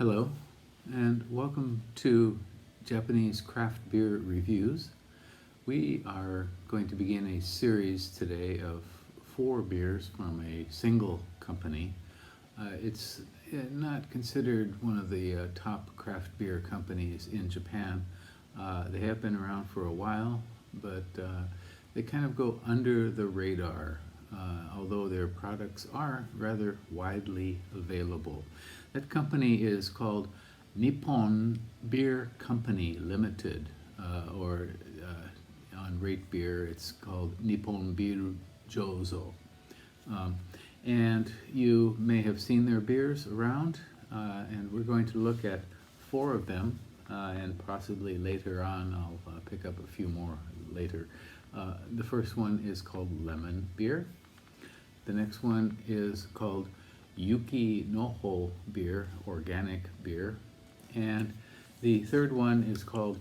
Hello, and welcome to Japanese Craft Beer Reviews. We are going to begin a series today of 4 beers from a single company. It's not considered one of the top craft beer companies in Japan. They have been around for a while, but they kind of go under the radar, although their products are rather widely available. That company is called Nippon Beer Company Limited, or on Rate Beer it's called Nippon Beer Jozo. And you may have seen their beers around, and we're going to look at 4 of them, and possibly later on I'll pick up a few more later. The first one is called Lemon Beer. The next one is called Yuki Noho Beer, Organic Beer. And the third one is called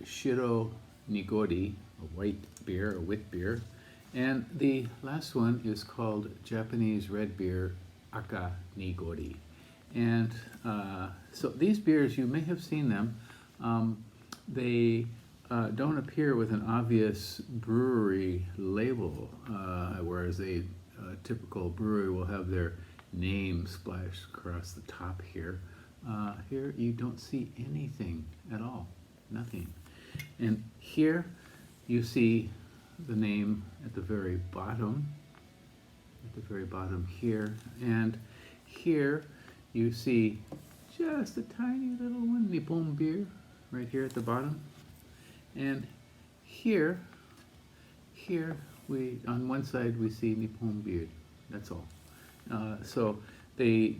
Shiro Nigori, a white beer, a wit beer. And the last one is called Japanese red beer, Akanigori. And so these beers, you may have seen them. They don't appear with an obvious brewery label, whereas a typical brewery will have their name splashed across the top here. Here you don't see anything at all, nothing. And here you see the name at the very bottom here. And here you see just a tiny little one, Nippon Beer, right here at the bottom. And here we, on one side we see Nippon Beer, that's all. So they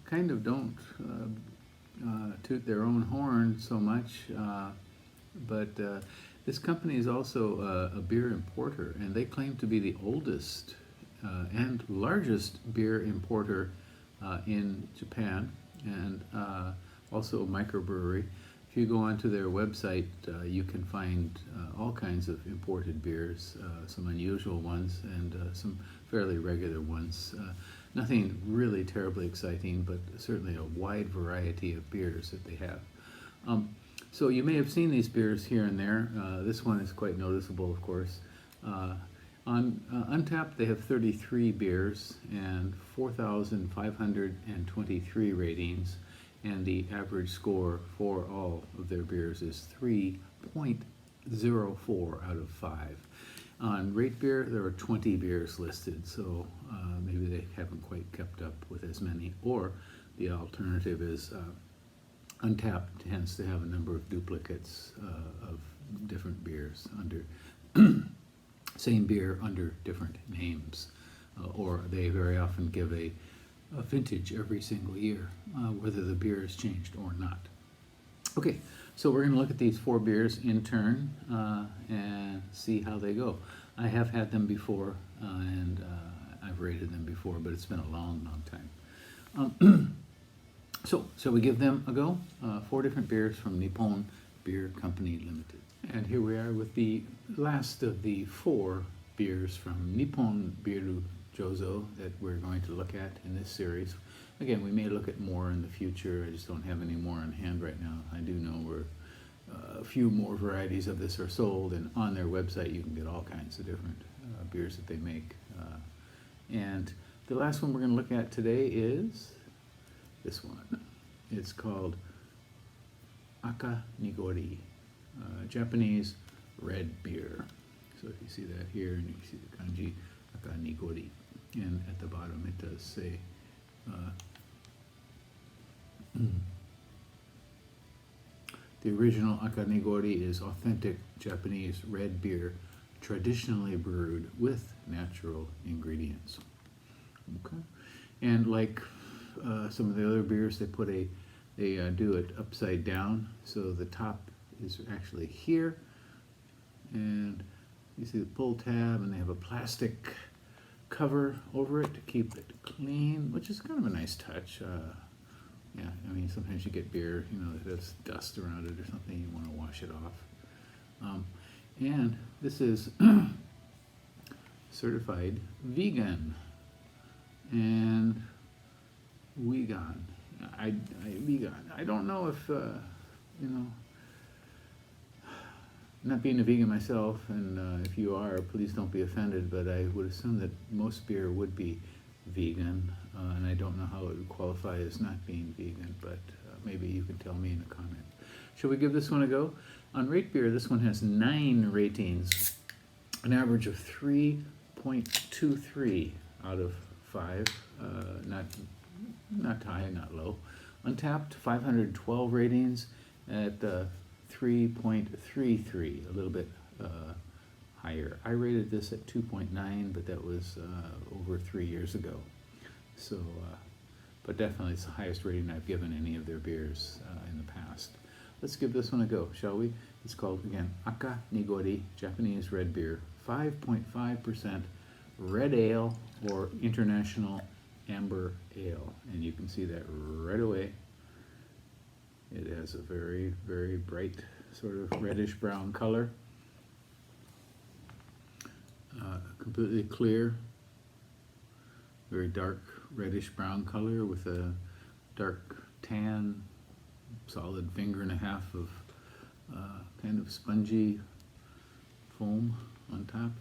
kind of don't toot their own horn so much, but this company is also a beer importer, and they claim to be the oldest and largest beer importer in Japan, and also a microbrewery. If you go onto their website, you can find all kinds of imported beers, some unusual ones and some fairly regular ones. Nothing really terribly exciting, but certainly a wide variety of beers that they have. So you may have seen these beers here and there. This one is quite noticeable, of course. On Untappd, they have 33 beers and 4,523 ratings, and the average score for all of their beers is 3.04 out of 5. On Rate Beer, there are 20 beers listed, so maybe they haven't quite kept up with as many. Or the alternative is Untappd tends to have a number of duplicates of different beers under same beer under different names, or they very often give a vintage every single year, whether the beer is changed or not. Okay, so we're going to look at these 4 beers in turn and see how they go. I have had them before, and I've rated them before, but it's been a long, long time. So, shall we give them a go? 4 different beers from Nippon Beer Company Limited. And here we are with the last of the 4 beers from Nippon Beer Jozo that we're going to look at in this series. Again, we may look at more in the future. I just don't have any more on hand right now. I do know where a few more varieties of this are sold, and on their website you can get all kinds of different beers that they make. And the last one we're going to look at today is this one. It's called Akanigori, Japanese red beer. So if you see that here, and you see the kanji Akanigori, and at the bottom it does say the original Akanigori is authentic Japanese red beer, traditionally brewed with natural ingredients. Okay, and like some of the other beers, they do it upside down, so the top is actually here, and you see the pull tab, and they have a plastic cover over it to keep it clean, which is kind of a nice touch. Yeah, I mean, sometimes you get beer, that has dust around it or something, you want to wash it off. And this is certified vegan and vegan. I vegan. I don't know if you know. Not being a vegan myself, and if you are, please don't be offended. But I would assume that most beer would be vegan, and I don't know how it would qualify as not being vegan. But maybe you can tell me in a comment. Shall we give this one a go? On Rate Beer, this one has 9 ratings, an average of 3.23 out of 5. Not high, not low. Untapped, 512 ratings at 3.33, a little bit higher. I rated this at 2.9, but that was over 3 years ago. So, but definitely it's the highest rating I've given any of their beers in the past. Let's give this one a go, shall we? It's called, again, Akanigori, Japanese red beer, 5.5% red ale or international amber ale. And you can see that right away. It has a very, very bright sort of reddish brown color. Completely clear, very dark reddish brown color with a dark tan, solid finger and a half of kind of spongy foam on top.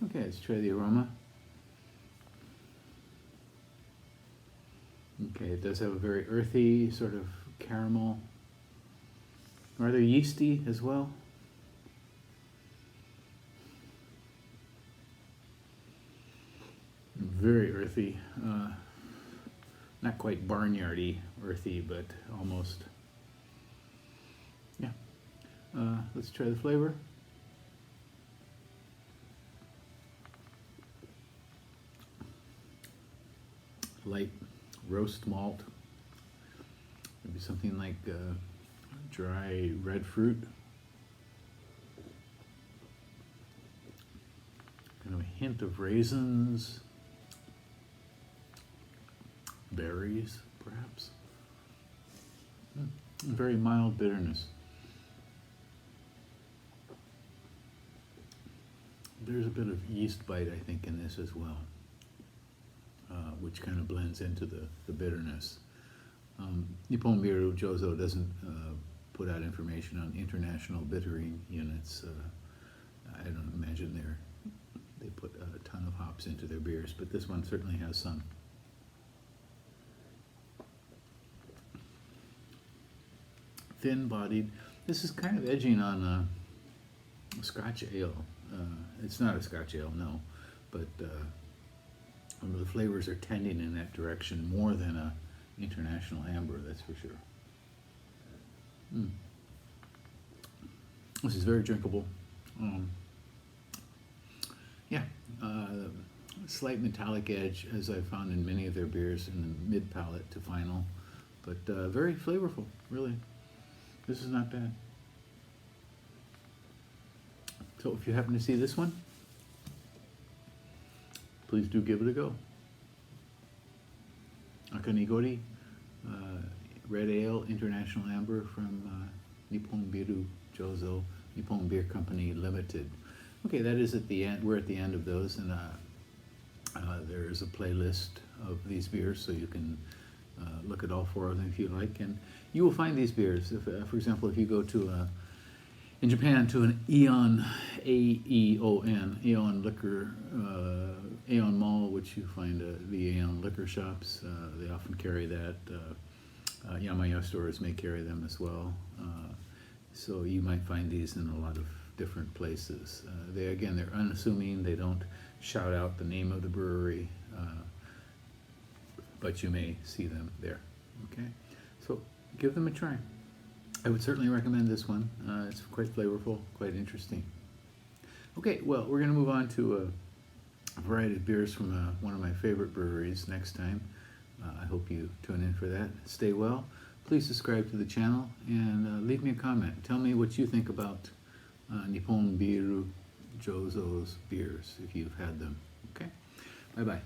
Okay, let's try the aroma. Okay, it does have a very earthy sort of caramel, rather yeasty as well. Very earthy, not quite barnyardy earthy, but almost. Yeah, let's try the flavor. Light roast malt, maybe something like dry red fruit, kind of a hint of raisins, berries perhaps, very mild bitterness. There's a bit of yeast bite, I think, in this as well. Which kind of blends into the bitterness. Nippon Beer Jozo doesn't put out information on international bittering units. I don't imagine they put a ton of hops into their beers, but this one certainly has some. Thin-bodied. This is kind of edging on Scotch ale. It's not a Scotch ale, no, but the flavors are tending in that direction more than a international amber, that's for sure. This is very drinkable. Yeah, slight metallic edge, as I've found in many of their beers, in the mid palate to final, but very flavorful, really. This is not bad. So if you happen to see this one, please do give it a go. Akanigori, Red Ale, International Amber from Nippon Beer Jozo, Nippon Beer Company Limited. Okay, that is at the end. We're at the end of those, and there's a playlist of these beers, so you can look at all 4 of them if you like, and you will find these beers. If, for example, if you go to in Japan to an Aeon, A-E-O-N, Aeon liquor, Aeon Mall, which you find the Aeon liquor shops. They often carry that. Yamaya stores may carry them as well. So you might find these in a lot of different places. They're unassuming. They don't shout out the name of the brewery, but you may see them there. Okay, so give them a try. I would certainly recommend this one. It's quite flavorful, quite interesting. Okay, well, we're going to move on to a variety of beers from one of my favorite breweries next time. I hope you tune in for that. Stay well. Please subscribe to the channel and leave me a comment. Tell me what you think about Nippon Beer Jozo's beers, if you've had them. Okay? Bye-bye.